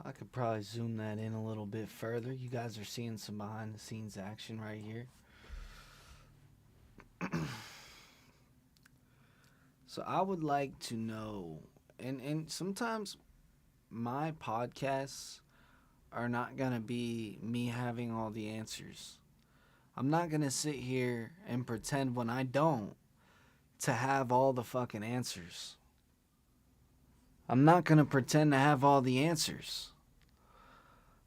I could probably zoom that in a little bit further. You guys are seeing some behind the scenes action right here. So I would like to know, and sometimes my podcasts are not going to be me having all the answers. I'm not going to sit here and pretend when I don't to have all the fucking answers. I'm not going to pretend to have all the answers.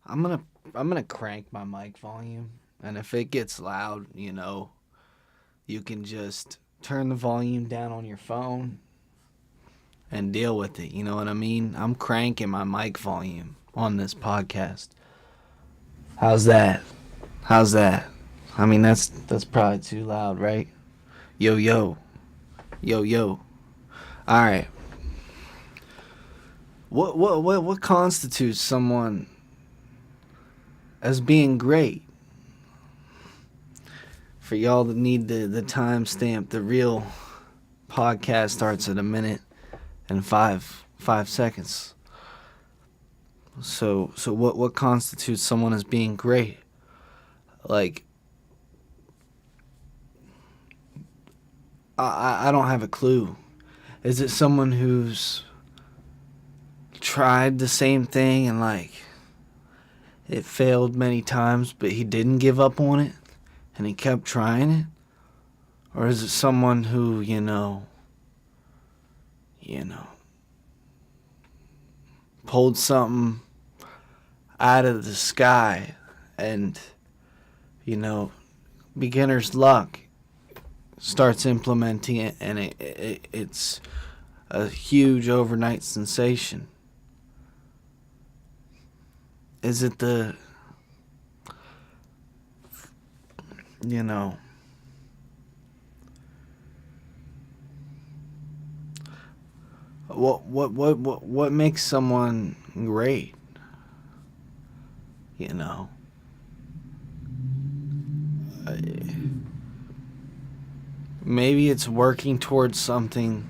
I'm going to I'm going to crank my mic volume, and if it gets loud, you can just turn the volume down on your phone and deal with it. You know what I mean? I'm cranking my mic volume on this podcast. How's that? How's that? I mean, that's probably too loud, right? Yo yo. Yo yo. All right. What constitutes someone as being great? For y'all that need the timestamp, the real podcast starts at a minute and five seconds. So what constitutes someone as being great? Like, I don't have a clue. Is it someone who's tried the same thing and like it failed many times, but he didn't give up on it and he kept trying it? Or is it someone who, pulled something out of the sky and, beginner's luck starts implementing it and it's a huge overnight sensation? Is it the, what makes someone great? Uh, Maybe it's working towards something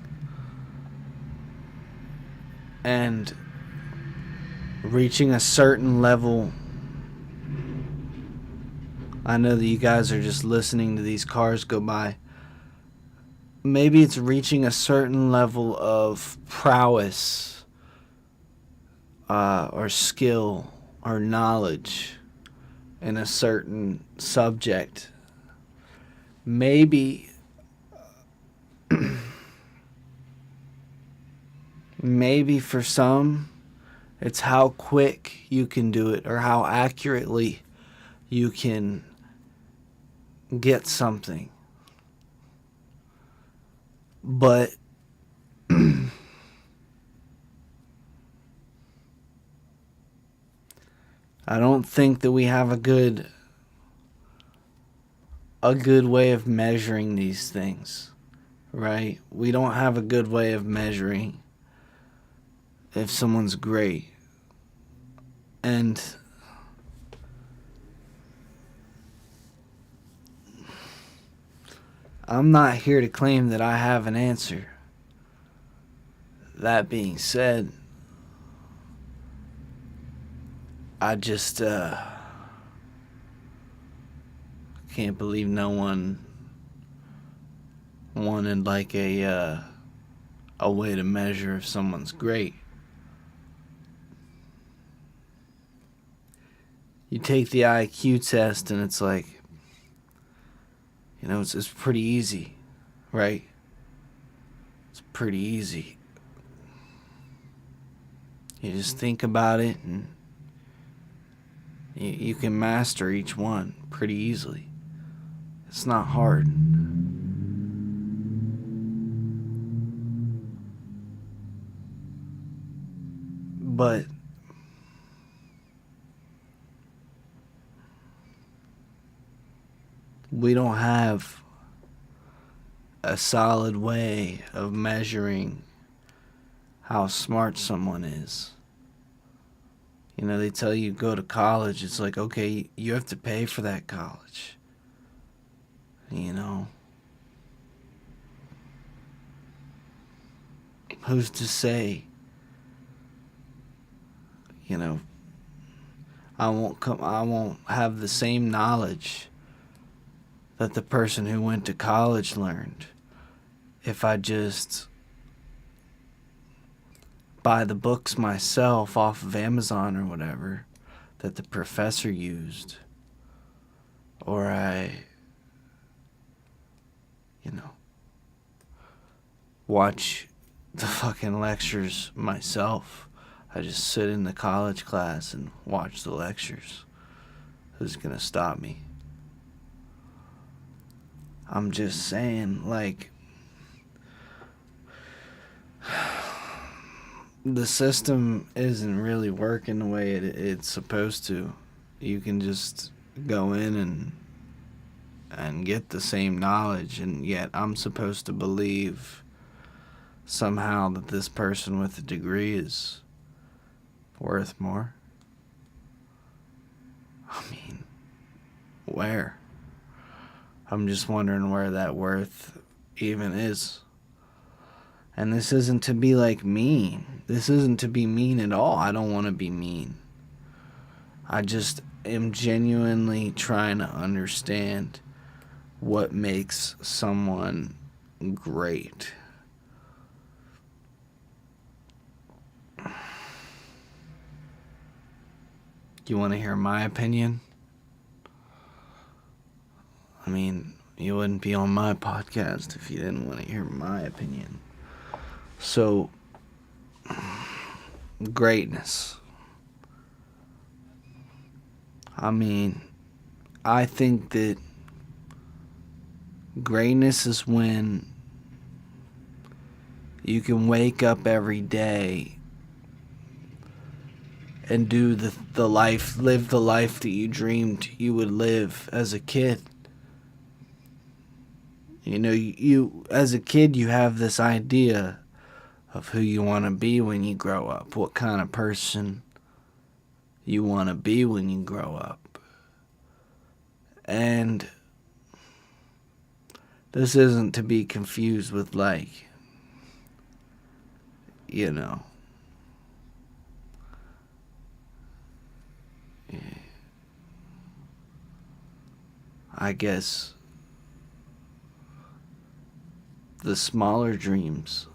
and reaching a certain level. I know that you guys are just listening to these cars go by. Maybe it's reaching a certain level of prowess, or skill or knowledge in a certain subject. Maybe maybe for some it's how quick you can do it or how accurately you can get something. But I don't think that we have a good way of measuring these things, right? We don't have a good way of measuring if someone's great. And I'm not here to claim that I have an answer. That being said, I just can't believe no one wanted like a way to measure if someone's great. You take the IQ test and it's like, it's pretty easy, right? It's pretty easy. You just think about it and you can master each one pretty easily. It's not hard. But we don't have a solid way of measuring how smart someone is. They tell you go to college. It's like, okay, you have to pay for that college. Who's to say, I won't have the same knowledge that the person who went to college learned if I just buy the books myself off of Amazon or whatever that the professor used, or I, watch the fucking lectures myself. I just sit in the college class and watch the lectures. Who's gonna stop me? I'm just saying, like, the system isn't really working the way it's supposed to. You can just go in and get the same knowledge, and yet I'm supposed to believe somehow that this person with a degree is worth more. I mean, where? I'm just wondering where that worth even is. And this isn't to be like mean. This isn't to be mean at all. I don't want to be mean. I just am genuinely trying to understand what makes someone great. You want to hear my opinion? I mean, you wouldn't be on my podcast if you didn't want to hear my opinion. So, greatness. I mean, I think that greatness is when you can wake up every day and do live the life that you dreamed you would live as a kid. You as a kid, you have this idea of who you want to be when you grow up, what kind of person you want to be when you grow up. And this isn't to be confused with, like, I guess the smaller dreams,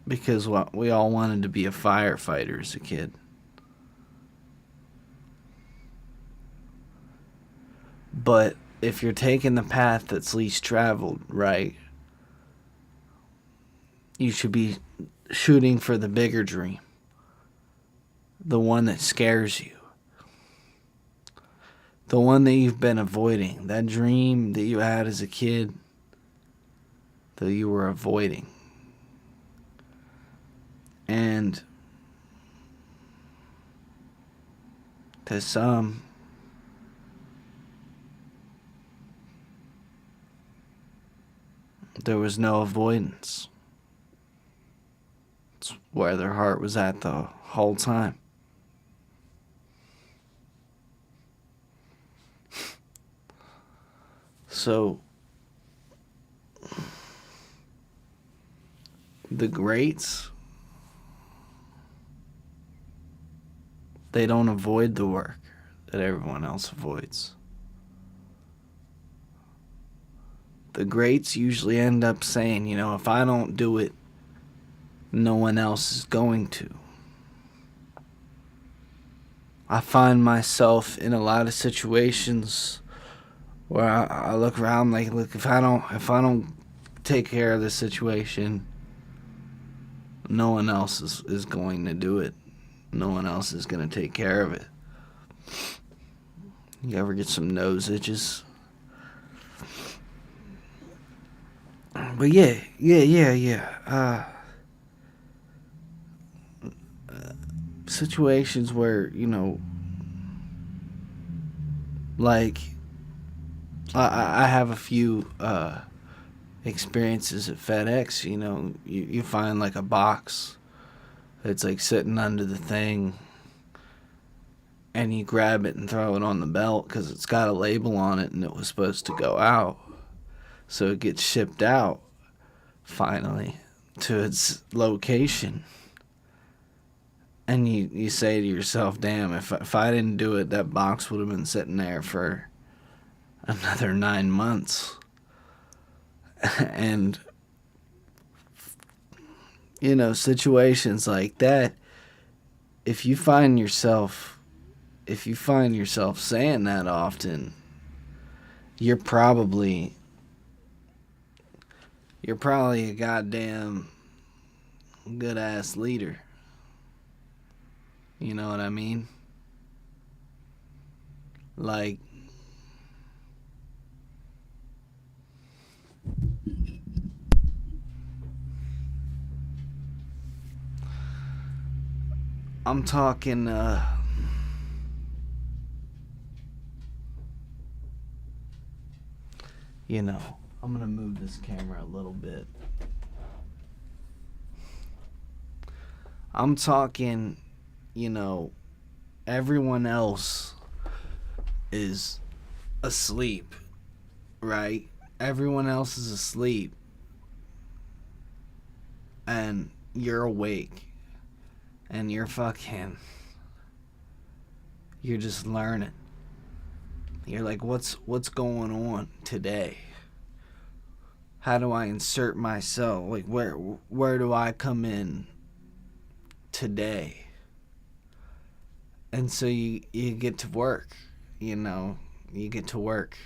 because we all wanted to be a firefighter as a kid. But if you're taking the path that's least traveled, right, you should be shooting for the bigger dream, the one that scares you, the one that you've been avoiding, that dream that you had as a kid that you were avoiding. And to some, there was no avoidance. It's where their heart was at the whole time. So, the greats, they don't avoid the work that everyone else avoids. The greats usually end up saying, if I don't do it, no one else is going to. I find myself in a lot of situations where I look around like, look, if I don't take care of the situation, no one else is going to do it. No one else is going to take care of it. You ever get some nose itches? But yeah. Situations where, like, I have a few experiences at FedEx. You find like a box that's like sitting under the thing, and you grab it and throw it on the belt because it's got a label on it and it was supposed to go out. So it gets shipped out finally to its location, And you say to yourself, damn, if I didn't do it, that box would have been sitting there for another 9 months. And, situations like that, if you find yourself saying that often, you're probably a goddamn good ass leader. You know what I mean? Like, I'm talking, I'm gonna move this camera a little bit. I'm talking, everyone else is asleep, right? Everyone else is asleep. And you're awake. And you're just learning. You're like, what's going on today? How do I insert myself? Like, where do I come in today? And so you get to work, you get to work.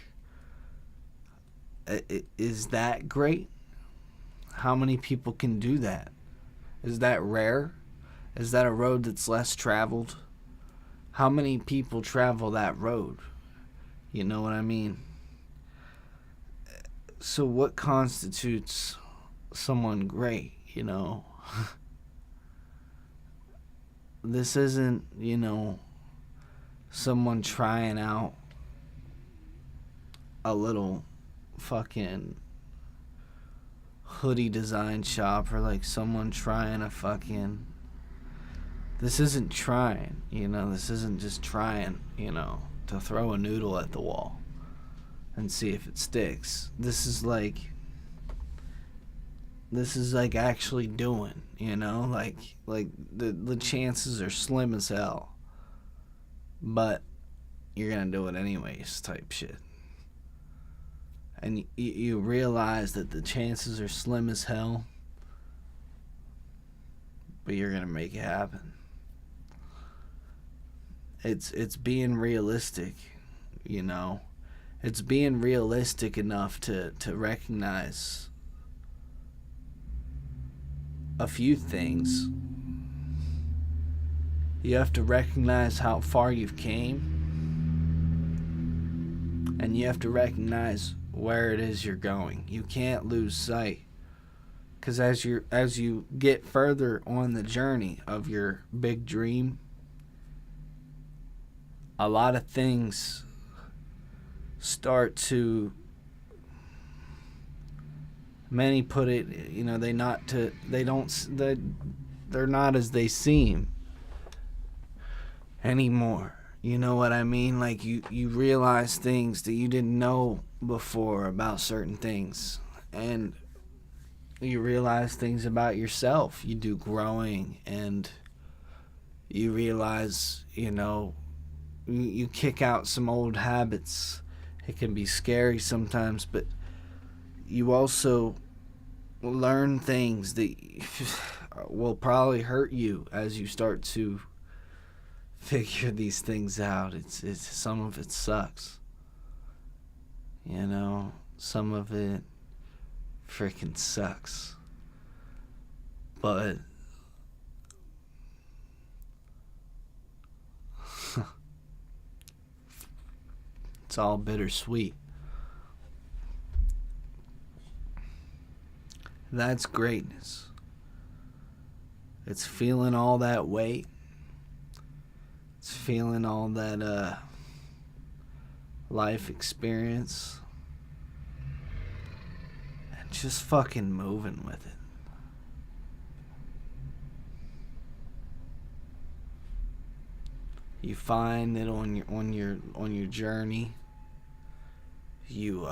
Is that great? How many people can do that? Is that rare? Is that a road that's less traveled? How many people travel that road? You know what I mean? So what constitutes someone great, This isn't, someone trying out a little fucking hoodie design shop, or like someone trying a fucking... This isn't trying, this isn't just trying, to throw a noodle at the wall and see if it sticks. This is like actually doing, like the chances are slim as hell, but you're gonna do it anyways type shit. And you realize that the chances are slim as hell, but you're gonna make it happen. It's being realistic, It's being realistic enough to recognize a few things. You have to recognize how far you've came, and you have to recognize where it is you're going. You can't lose sight, because as you get further on the journey of your big dream, a lot of things start to, many put it, they're not as they seem anymore. You know what I mean? Like you realize things that you didn't know before about certain things, and you realize things about yourself. You do growing, and you realize, you kick out some old habits. It can be scary sometimes, but you also learn things that will probably hurt you as you start to figure these things out. It's some of it sucks. Some of it freaking sucks. But it's all bittersweet. That's greatness. It's feeling all that weight. It's feeling all that life experience. And just fucking moving with it. You find that on your journey, you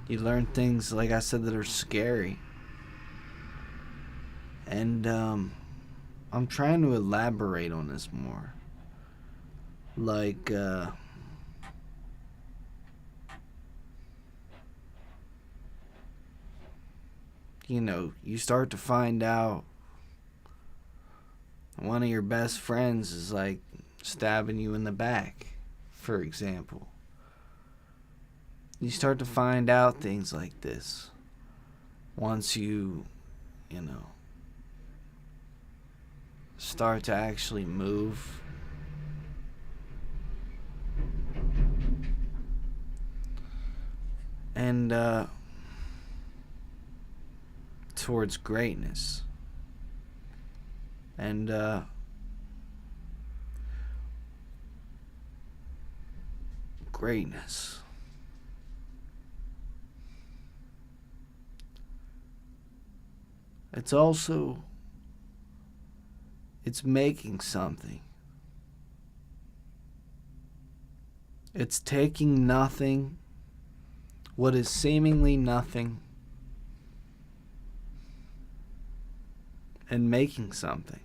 You learn things, like I said, that are scary. And I'm trying to elaborate on this more. Like, you start to find out one of your best friends is like stabbing you in the back, for example. You start to find out things like this once you know, start to actually move. And towards greatness. And greatness. It's also, it's making something. It's taking nothing, what is seemingly nothing, and making something.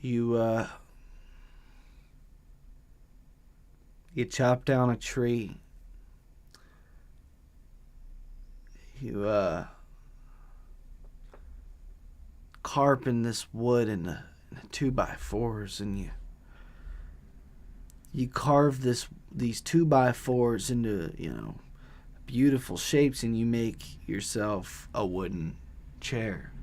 You chop down a tree. You carping this wood in 2x4s, and you carve these 2x4s into beautiful shapes, and you make yourself a wooden chair.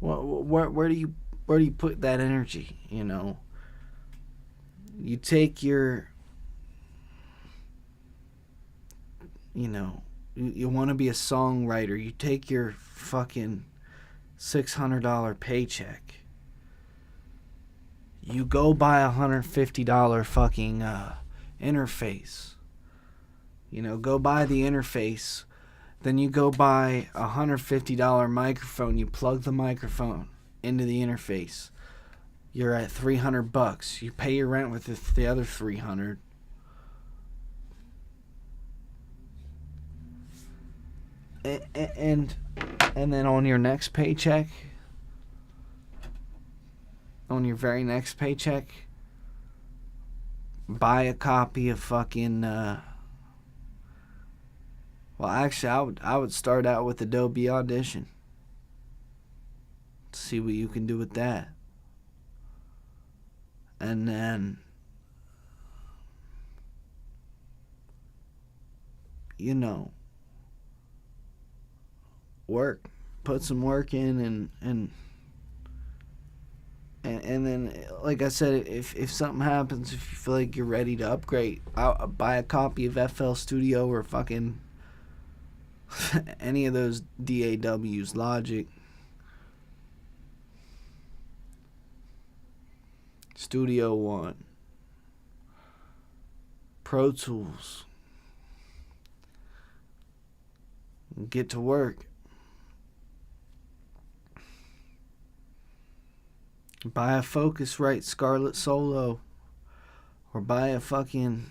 Where do you put that energy? You take your, you want to be a songwriter. You take your fucking $600 paycheck. You go buy a $150 fucking interface. Go buy the interface. Then you go buy a $150 microphone. You plug the microphone into the interface. You're at $300. You pay your rent with the other $300. And then on your next paycheck, on your very next paycheck, buy a copy of fucking well, actually, I would start out with Adobe Audition. See what you can do with that. And then, work. Put some work in, and then, like I said, if something happens, if you feel like you're ready to upgrade, I'll buy a copy of FL Studio or fucking any of those DAWs, Logic, Studio One, Pro Tools. Get to work. Buy a Focusrite Scarlett Solo, or buy a fucking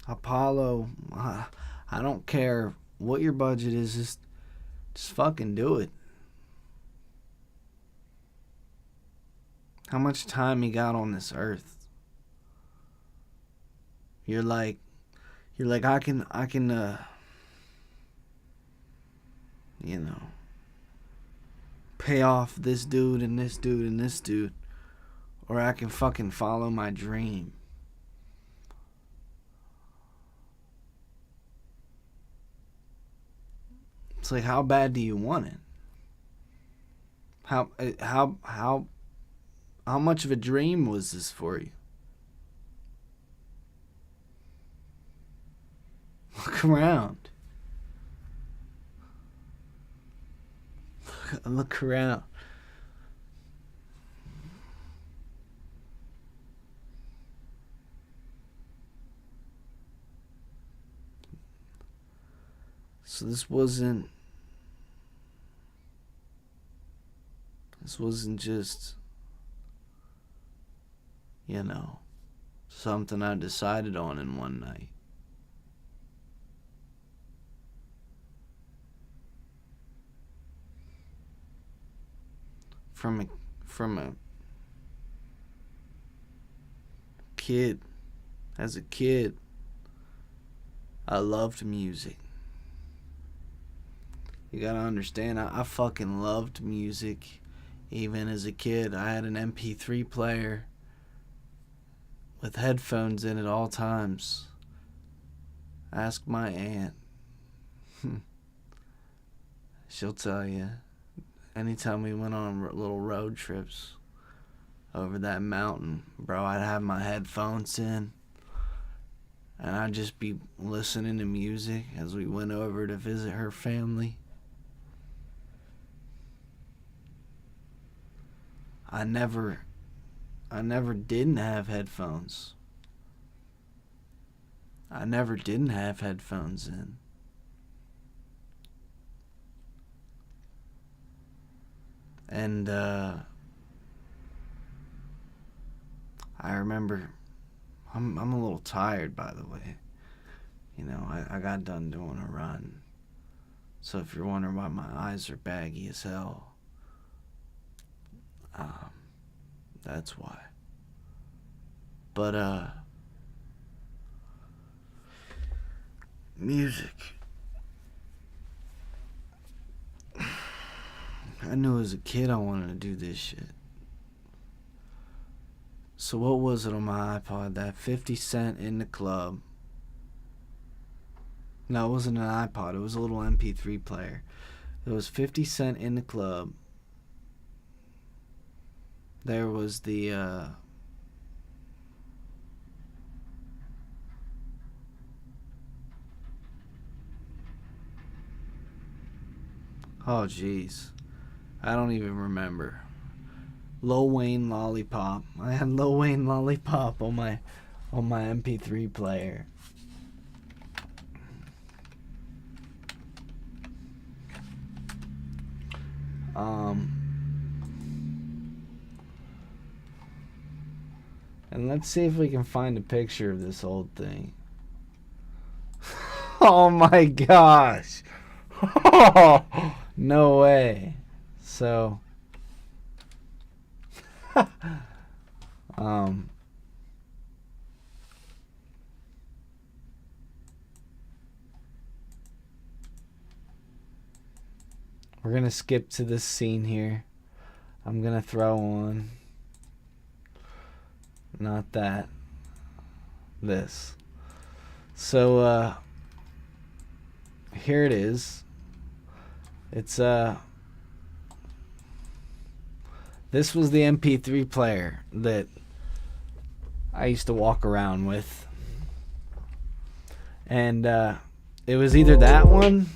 Apollo. I don't care what your budget is, just fucking do it. How much time you got on this earth? You're like I can pay off this dude and this dude and this dude, or I can fucking follow my dream. It's like, how bad do you want it? How much of a dream was this for you? Look around. Look around. So this wasn't just, something I decided on in one night. From a kid, as a kid, I loved music. You gotta understand, I fucking loved music. Even as a kid, I had an MP3 player with headphones in at all times. Ask my aunt. She'll tell you. Anytime we went on little road trips over that mountain, bro, I'd have my headphones in and I'd just be listening to music as we went over to visit her family. I never didn't have headphones. I never didn't have headphones in. And I remember, I'm a little tired, by the way. I got done doing a run. So if you're wondering why my eyes are baggy as hell, that's why. But music. I knew as a kid I wanted to do this shit. So what was it on my iPod? That 50 Cent in the Club. No, it wasn't an iPod. It was a little MP3 player. It was 50 Cent in the Club. There was the oh jeez, I don't even remember. Lil Wayne Lollipop. I had Lil Wayne Lollipop on my MP3 player. And let's see if we can find a picture of this old thing. Oh my gosh. No way. So we're gonna skip to this scene here. I'm gonna throw on, not that, this. So here it is. It's this was the MP3 player that I used to walk around with. And it was either that one.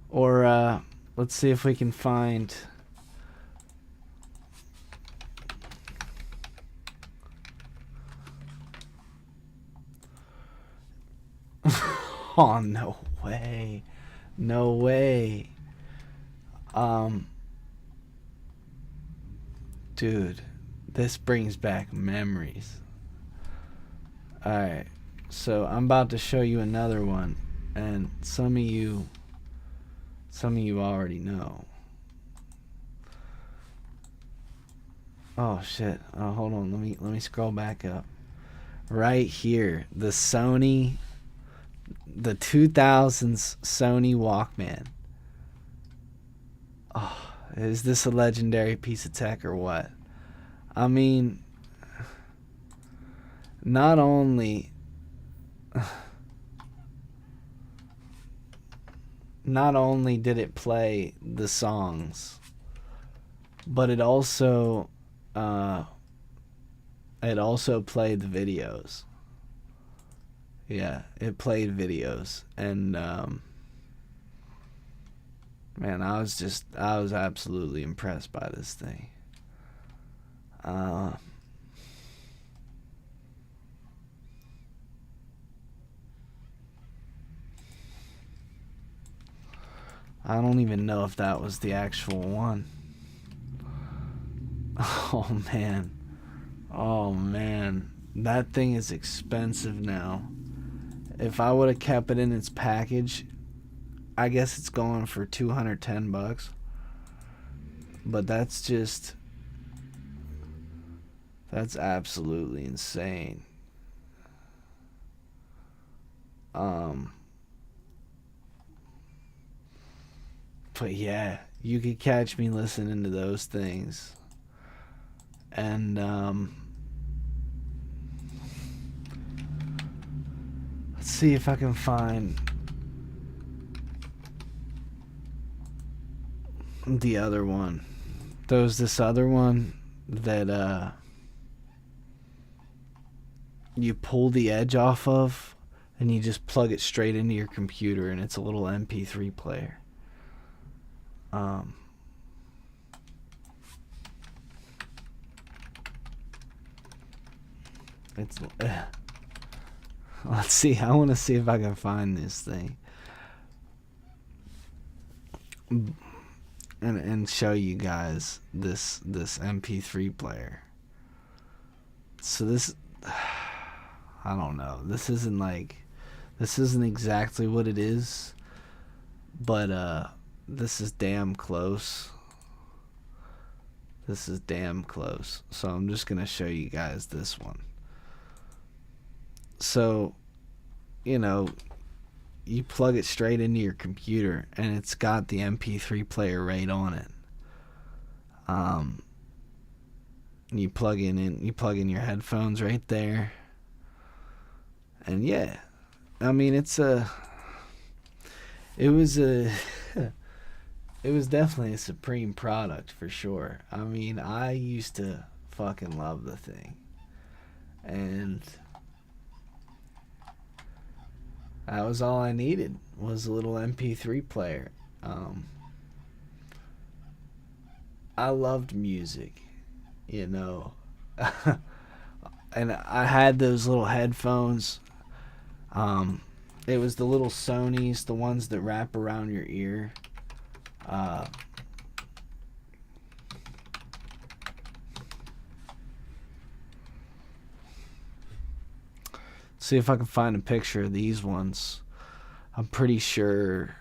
Or let's see if we can find oh, no way. No way. Dude, this brings back memories. Alright, so I'm about to show you another one, and some of you already know. Oh shit. Oh, hold on. Let me scroll back up. Right here, the 2000s Sony Walkman. Oh, is this a legendary piece of tech or what? I mean, not only did it play the songs, but it also played the videos. Yeah, it played videos, and man, I was absolutely impressed by this thing. I don't even know if that was the actual one. Oh man. Oh man. That thing is expensive now. If I would have kept it in its package, I guess it's going for $210. But that's absolutely insane. But yeah, you could catch me listening to those things. And let's see if I can find the other one. There was this other one that you pull the edge off of and you just plug it straight into your computer, and it's a little MP3 player. It's let's see. I want to see if I can find this thing and show you guys this MP3 player. So this, I don't know. This isn't exactly what it is, but this is damn close. This is damn close. So I'm just gonna show you guys this one. So, you plug it straight into your computer, and it's got the MP3 player right on it. You plug in your headphones right there, and yeah, I mean it was definitely a supreme product for sure. I mean, I used to fucking love the thing, and that was all I needed, was a little MP3 player. I loved music, and I had those little headphones. It was the little Sonys, the ones that wrap around your ear. See if I can find a picture of these ones. I'm pretty sure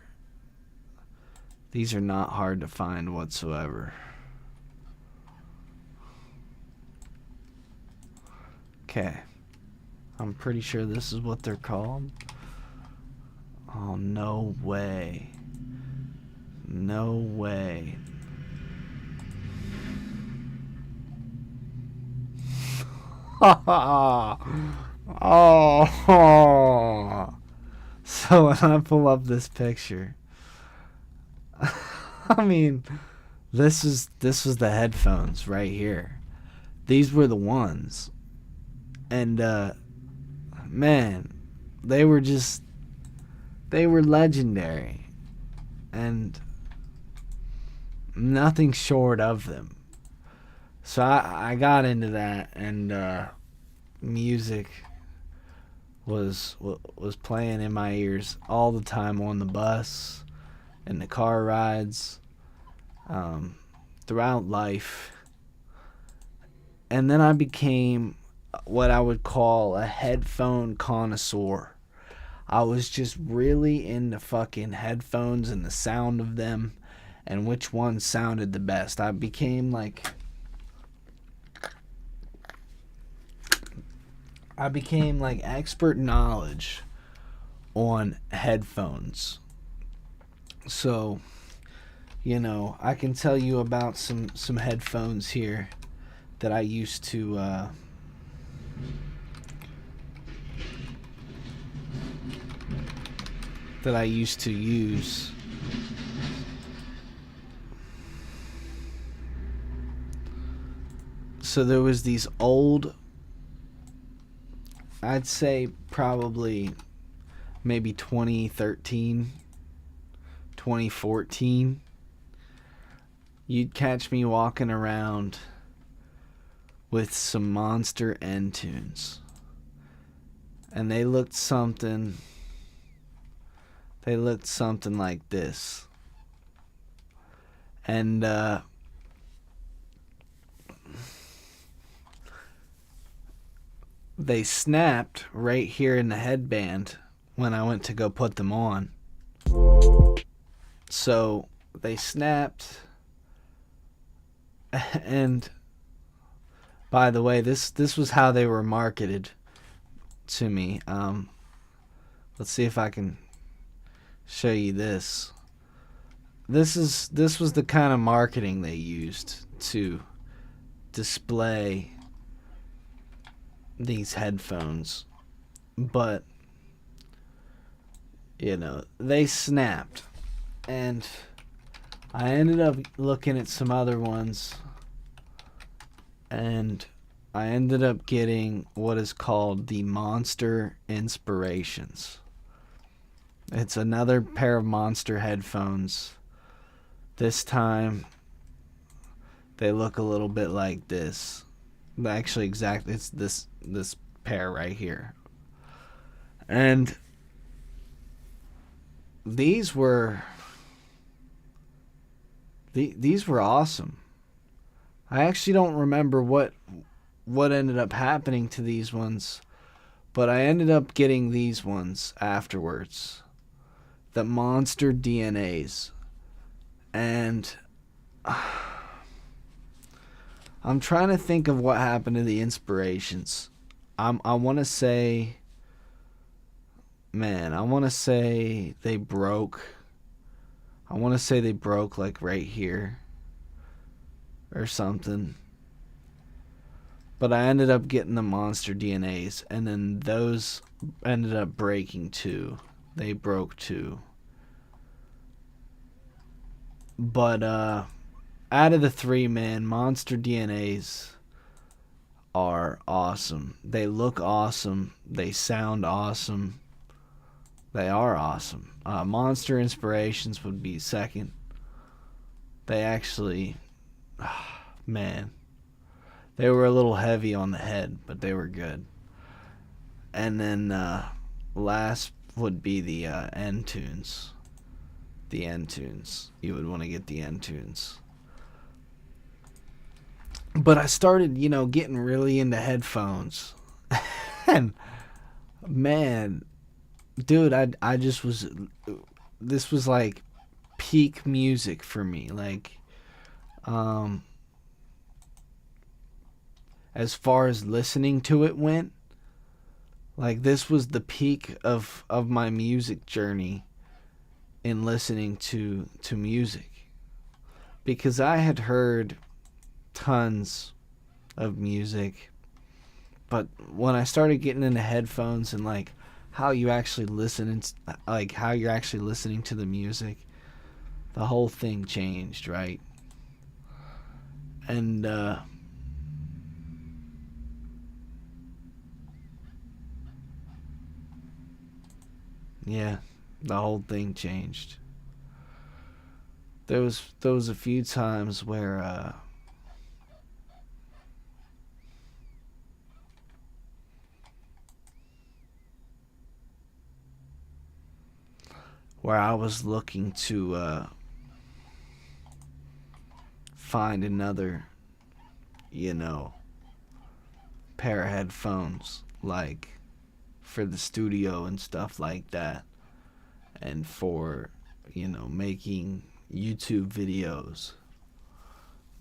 these are not hard to find whatsoever. Okay. I'm pretty sure this is what they're called. Oh, no way. No way. Oh. So when I pull up this picture, I mean, this was the headphones right here. These were the ones. And man, they were legendary. And nothing short of them. So I got into that, and music was playing in my ears all the time on the bus, in the car rides, throughout life. And then I became what I would call a headphone connoisseur. I was just really into fucking headphones and the sound of them and which one sounded the best. I became like expert knowledge on headphones. So, I can tell you about some headphones here that I used to use. So there was these old, I'd say probably maybe 2013, 2014. You'd catch me walking around with some monster end tunes. And they looked something like this. And they snapped right here in the headband when I went to go put them on. So they snapped. And by the way, this was how they were marketed to me. Let's see if I can show you this. This was the kind of marketing they used to display these headphones. But they snapped, and I ended up looking at some other ones, and I ended up getting what is called the Monster Inspirations. It's another pair of Monster headphones. This time, they look a little bit like this. Actually, exactly, it's this pair right here. And these were awesome. I actually don't remember what ended up happening to these ones, but I ended up getting these ones afterwards. The Monster DNAs. And I'm trying to think of what happened to the Inspirations. I want to say they broke. I want to say they broke like right here or something. But I ended up getting the Monster DNAs, and then those ended up breaking too. They broke too. But out of the three, man, Monster DNAs are awesome. They look awesome. They sound awesome. They are awesome. Monster Inspirations would be second. They actually, man, they were a little heavy on the head, but they were good. And then last would be the N-Tunes. The N-Tunes. You would want to get the N-Tunes. But I started, getting really into headphones. And, man, dude, I just was, this was like peak music for me. Like, as far as listening to it went, like this was the peak of my music journey in listening to music. Because I had heard tons of music, but when I started getting into headphones and like how you actually listen, like how you're actually listening to the music, the whole thing changed, right? And yeah, the whole thing changed. There was a few times where I was looking to find another, pair of headphones, like for the studio and stuff like that, and for, making YouTube videos.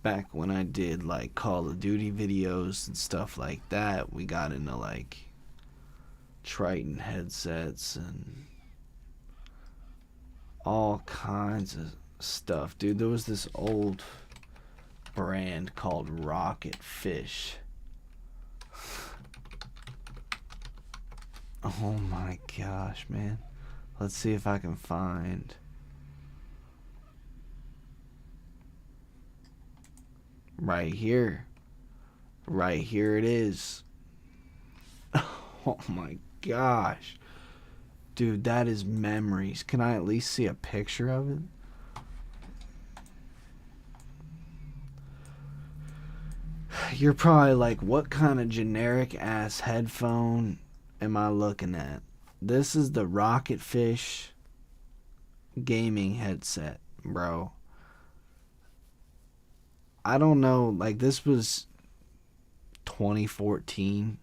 Back when I did like Call of Duty videos and stuff like that, we got into like Triton headsets and all kinds of stuff, dude. There was this old brand called Rocket Fish. Oh my gosh, man. Let's see if I can find. Right here. Right here it is. Oh my gosh. Dude, that is memories. Can I at least see a picture of it? You're probably like, what kind of generic ass headphone am I looking at? This is the Rocket Fish gaming headset, bro. I don't know, like this was 2014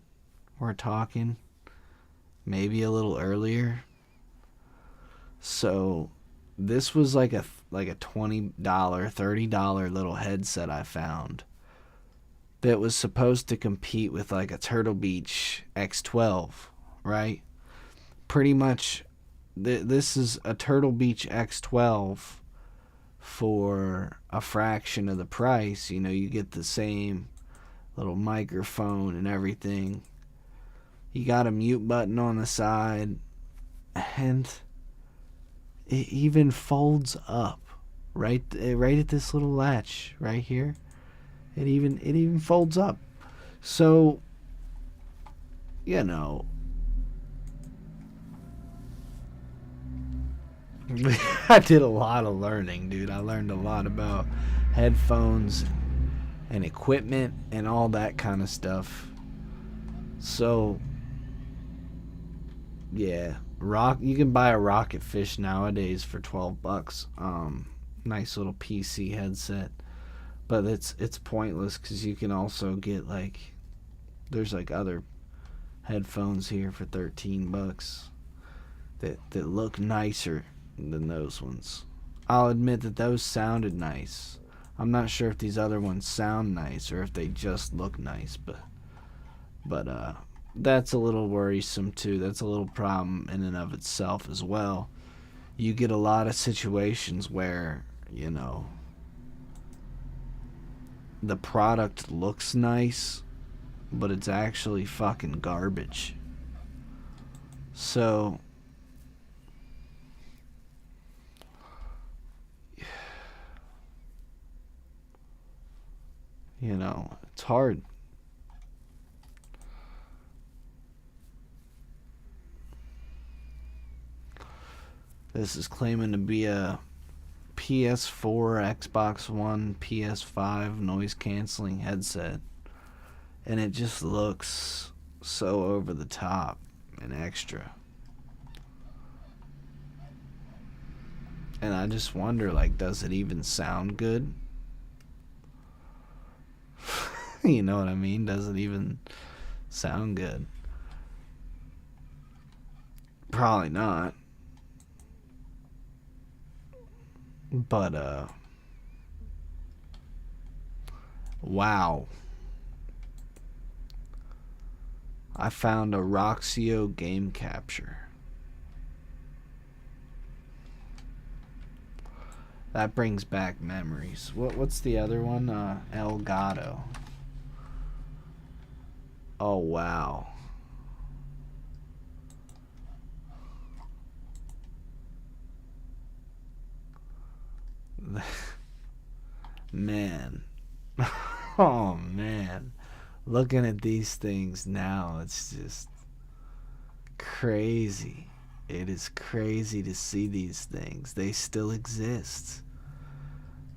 we're talking, maybe a little earlier. So this was like a $20, $30 little headset I found that was supposed to compete with like a Turtle Beach X12, right? Pretty much this is a Turtle Beach X12 for a fraction of the price. You know, you get the same little microphone and everything. You got a mute button on the side, and it even folds up right at this little latch right here. It even folds up. So, you know, I did a lot of learning, dude. I learned a lot about headphones and equipment and all that kind of stuff. So, yeah, you can buy a Rocket Fish nowadays for $12. Nice little PC headset. But it's pointless because you can also get like, there's like other headphones here for $13 that look nicer than those ones. I'll admit that those sounded nice. I'm not sure if these other ones sound nice or if they just look nice, but that's a little worrisome too. That's a little problem in and of itself as well. You get a lot of situations where, you know, the product looks nice, but it's actually fucking garbage. So, you know, it's hard. This is claiming to be a PS4, Xbox One, PS5 noise canceling headset. And it just looks so over the top and extra. And I just wonder, like, does it even sound good? You know what I mean? Does it even sound good? Probably not. But, wow. I found a Roxio game capture. That brings back memories. What's the other one? Elgato. Oh, wow. Man. Oh, man. Looking at these things now, it's just crazy. It is crazy to see these things. They still exist.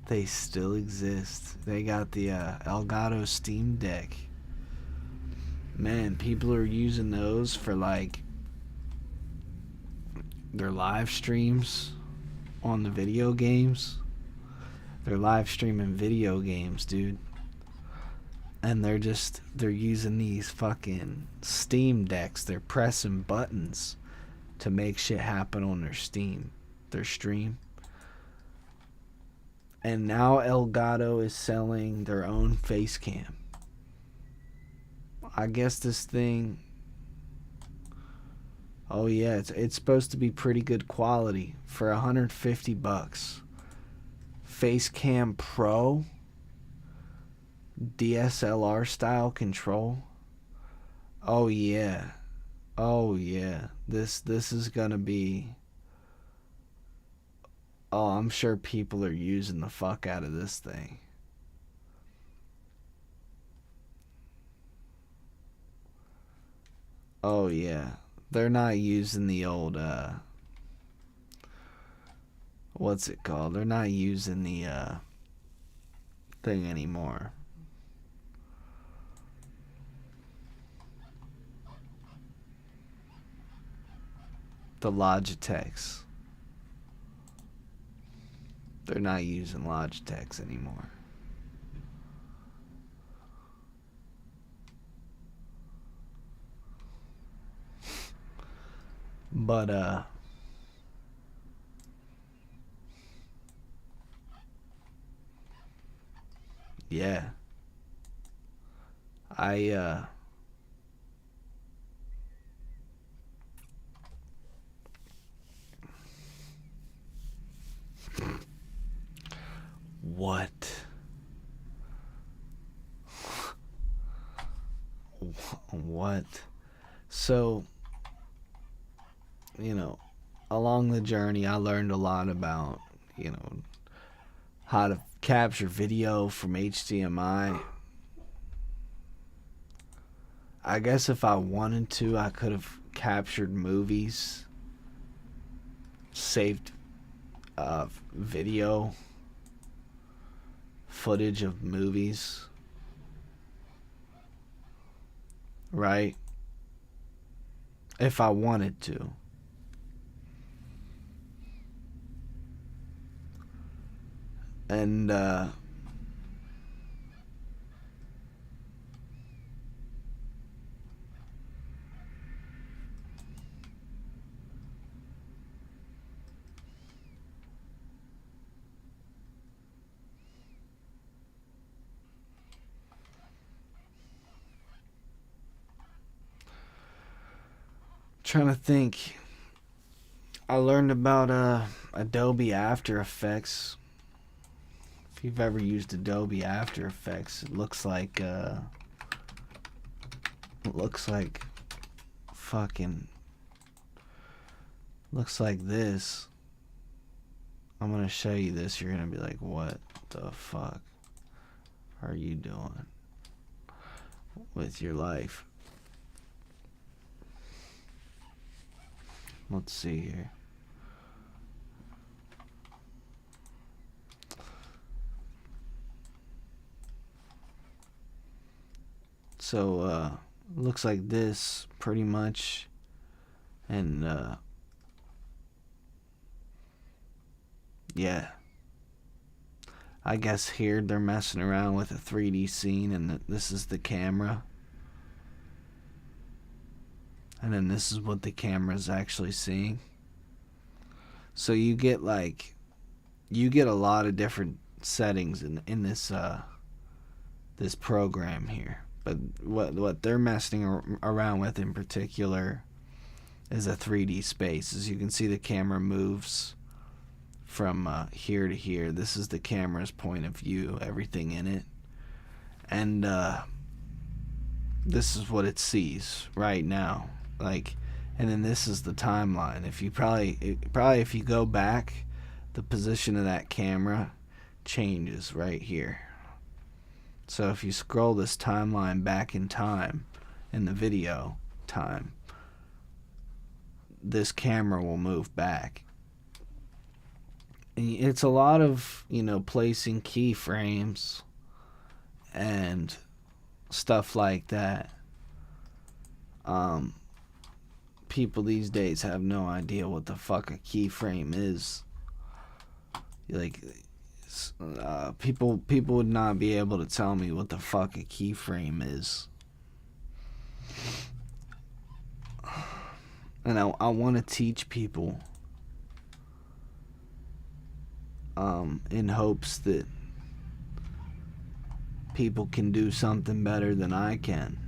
They still exist. They got the Elgato Steam Deck. Man, people are using those for like their live streams on the video games. They're live streaming video games, dude. And they're using these fucking Steam Decks. They're pressing buttons to make shit happen on their stream. And now Elgato is selling their own face cam. I guess this thing, oh yeah, it's supposed to be pretty good quality for $150. Face Cam Pro, DSLR style control. Oh yeah. Oh yeah. This is gonna be, oh, I'm sure people are using the fuck out of this thing. Oh yeah. They're not using the old what's it called? They're not using the thing anymore. The Logitechs. They're not using Logitechs anymore. But yeah. I what? What? So, you know, along the journey, I learned a lot about, how to capture video from HDMI. I guess if I wanted to, I could have captured movies, saved video footage of movies, right? If I wanted to. And trying to think, I learned about Adobe After Effects. If you've ever used Adobe After Effects, it looks like fucking looks like this. I'm gonna show you this. You're gonna be like, what the fuck are you doing with your life? Let's see here. So looks like this pretty much. And yeah, I guess here they're messing around with a 3D scene, and this is the camera, and then this is what the camera's actually seeing. So you get a lot of different settings in this this program here. But what they're messing around with in particular is a 3D space. As you can see, the camera moves from here to here. This is the camera's point of view, everything in it. And this is what it sees right now. And then this is the timeline. If you if you go back, the position of that camera changes right here. So if you scroll this timeline back in time, in the video time, this camera will move back. And it's a lot of, placing keyframes and stuff like that. People these days have no idea what the fuck a keyframe is. People would not be able to tell me what the fuck a keyframe is. And I want to teach people in hopes that people can do something better than I can.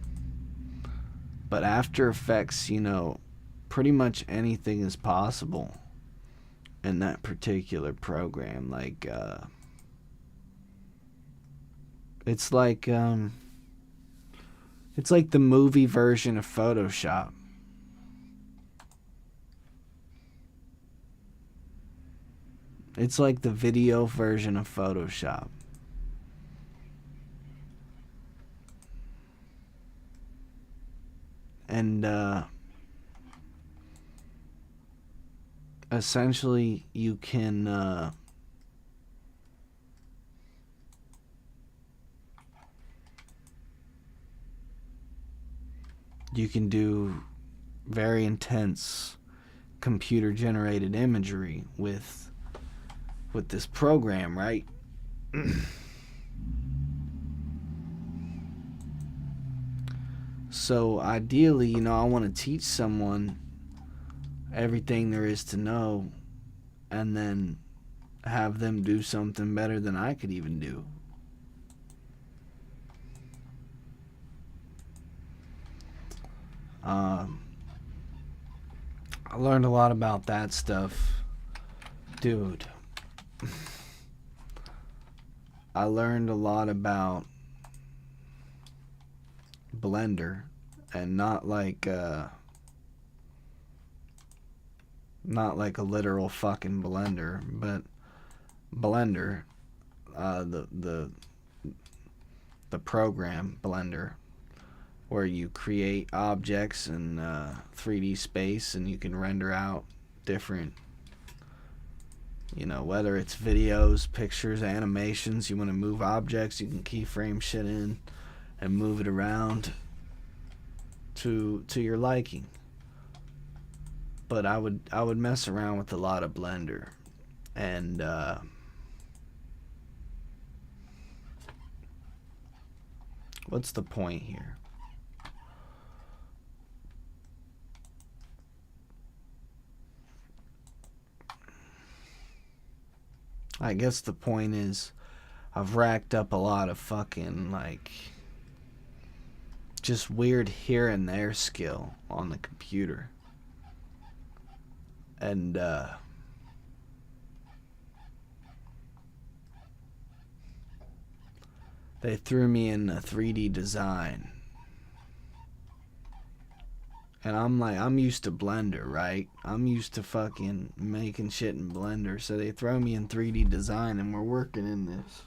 But After Effects, pretty much anything is possible in that particular program. It's like the movie version of Photoshop. It's like the video version of Photoshop. And essentially you can do very intense computer generated imagery with this program, right? So ideally, I want to teach someone everything there is to know and then have them do something better than I could even do. I learned a lot about that stuff. Dude, I learned a lot about Blender, and not like a literal fucking blender, but Blender, the program Blender, where you create objects in 3D space and you can render out different, whether it's videos, pictures, animations. You want to move objects, you can keyframe shit in and move it around to your liking. But I would mess around with a lot of Blender, and what's the point here? I guess the point is I've racked up a lot of fucking, like, just weird here and there skill on the computer. And they threw me in 3D design. And I'm used to Blender, right? I'm used to fucking making shit in Blender. So they throw me in 3D design and we're working in this.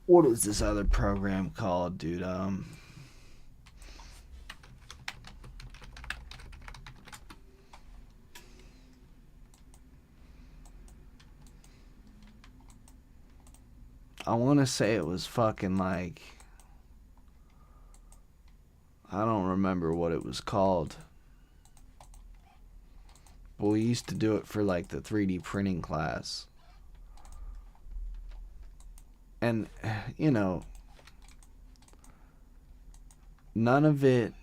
What is this other program called, dude? I want to say it was fucking like, I don't remember what it was called. But we used to do it for like the 3D printing class. And, none of it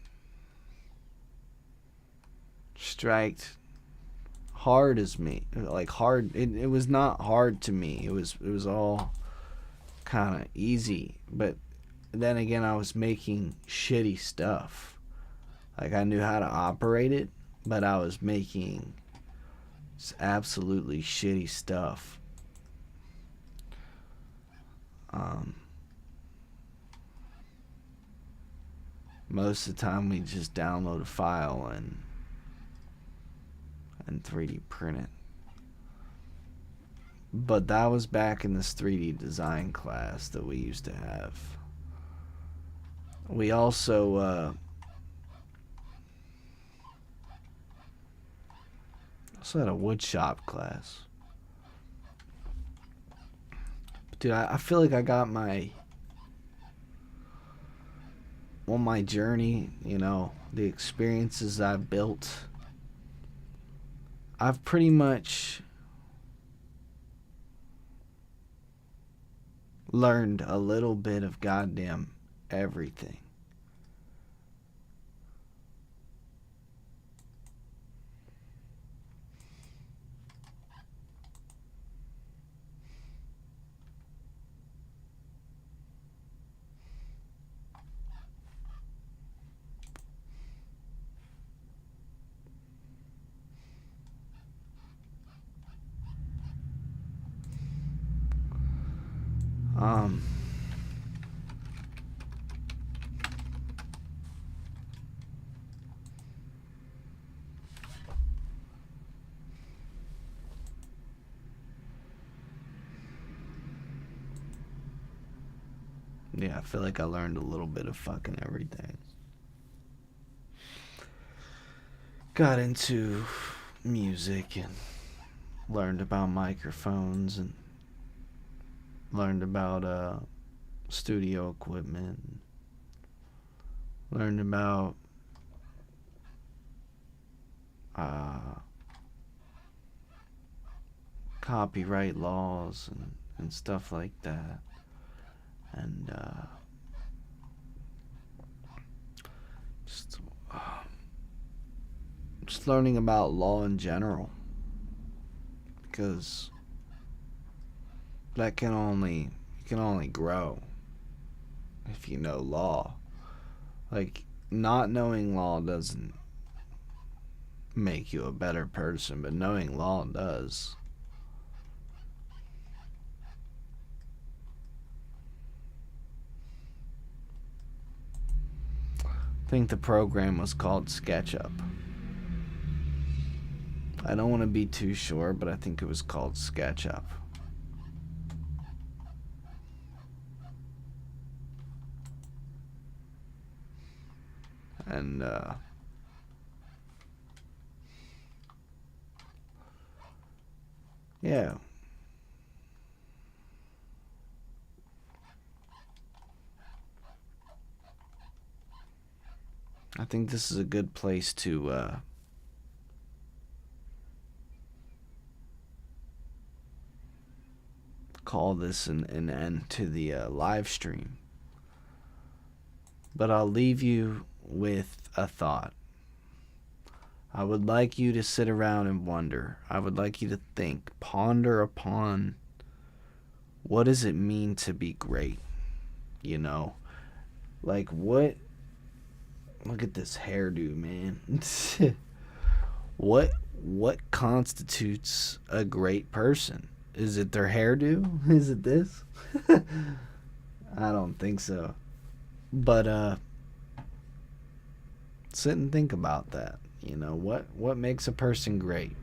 striked hard as me. Like hard, it was not hard to me. It was all kind of easy. But then again, I was making shitty stuff. Like, I knew how to operate it, but I was making absolutely shitty stuff. Most of the time we just download a file and 3D print it. But that was back in this 3D design class that we used to have. We also had a woodshop class. But dude, I feel like I got on my journey, the experiences I've built, I've pretty much learned a little bit of goddamn everything. Yeah, I feel like I learned a little bit of fucking everything. Got into music and learned about microphones and learned about studio equipment. Learned about copyright laws and stuff like that. And just just learning about law in general, because that can only grow if you know law. Like, not knowing law doesn't make you a better person, but knowing law does. I think the program was called SketchUp. I don't want to be too sure, but I think it was called SketchUp. And yeah, I think this is a good place to call this an end to the live stream. But I'll leave you with a thought. I would like you to sit around and wonder. I would like you to think, ponder upon, what does it mean to be great? You know? Like, what? Look at this hairdo, man. What constitutes a great person? Is it their hairdo? Is it this? I don't think so. But sit and think about that. You know, what makes a person great?